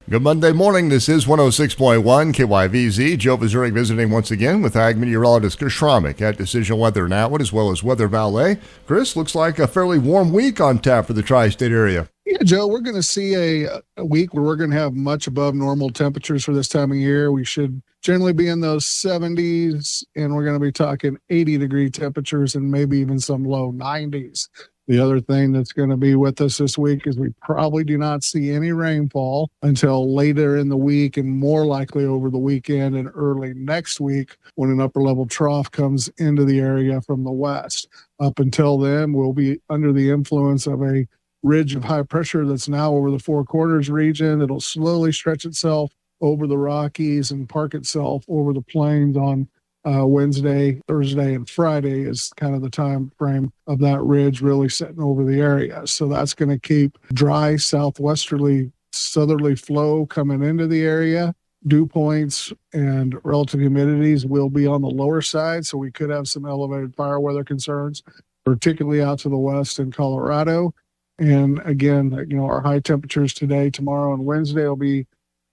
Good Monday morning. This is 106.1 KYVZ. Joe Vazuric visiting once again with Ag meteorologist Chris Schromick at Decision Weather Now, as well as WeatherValet. Chris, looks like a fairly warm week on tap for the tri-state area. Yeah, Joe, we're going to see a week where we're going to have much above normal temperatures for this time of year. We should generally be in those 70s, and we're going to be talking 80-degree temperatures and maybe even some low 90s. The other thing that's going to be with us this week is we probably do not see any rainfall until later in the week and more likely over the weekend and early next week when an upper level trough comes into the area from the west. Up until then, we'll be under the influence of a ridge of high pressure that's now over the Four Corners region. It'll slowly stretch itself over the Rockies and park itself over the plains on Wednesday, Thursday, and Friday is kind of the time frame of that ridge really setting over the area. So that's going to keep dry southwesterly southerly flow coming into the area. Dew points and relative humidities will be on the lower side, so we could have some elevated fire weather concerns, particularly out to the west in Colorado. And again, our high temperatures today, tomorrow, and Wednesday will be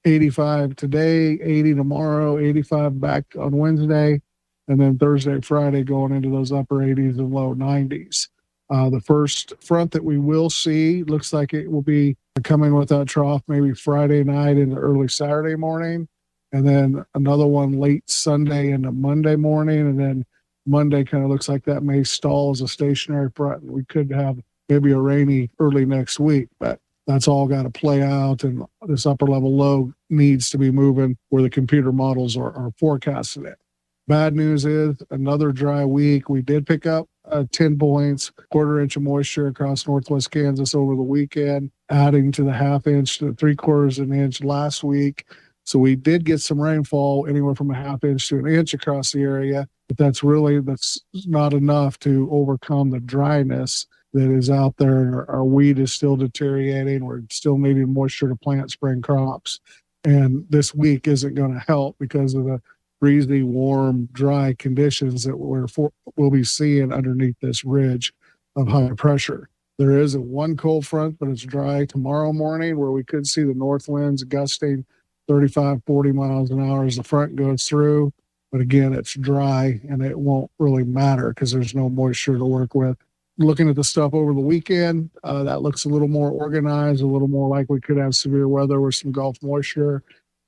85 today, 80 tomorrow, 85 back on Wednesday, and then Thursday, Friday going into those upper 80s and low 90s. The first front that we will see looks like it will be coming with that trough maybe Friday night into early Saturday morning, and then another one late Sunday into Monday morning, and then Monday kind of looks like that may stall as a stationary front. We could have maybe a rainy early next week, but that's all got to play out, and this upper level low needs to be moving where the computer models are forecasting it. Bad news is another dry week. We did pick up 10 points, quarter inch of moisture across northwest Kansas over the weekend, adding to the half inch to 3/4 of an inch last week. So we did get some rainfall, anywhere from a half inch to an inch across the area, but that's not enough to overcome the dryness that is out there. Our wheat is still deteriorating. We're still needing moisture to plant spring crops. And this week isn't going to help because of the breezy, warm, dry conditions that we'll be seeing underneath this ridge of high pressure. There is one cold front, but it's dry tomorrow morning where we could see the north winds gusting 35, 40 miles an hour as the front goes through. But again, it's dry and it won't really matter because there's no moisture to work with. Looking at the stuff over the weekend, that looks a little more organized, a little more like we could have severe weather with some Gulf moisture.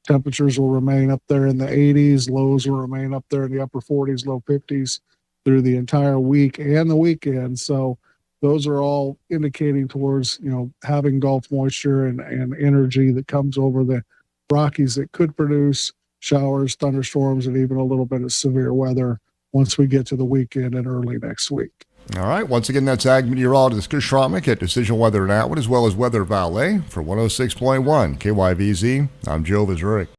Temperatures will remain up there in the 80s. Lows will remain up there in the upper 40s, low 50s through the entire week and the weekend. So those are all indicating towards, having Gulf moisture and energy that comes over the Rockies that could produce showers, thunderstorms, and even a little bit of severe weather once we get to the weekend and early next week. All right. Once again, that's Ag meteorologist Chris Schromick at Decision Weather Now, as well as WeatherValet for 106.1 KYVZ. I'm Joe Vazuric.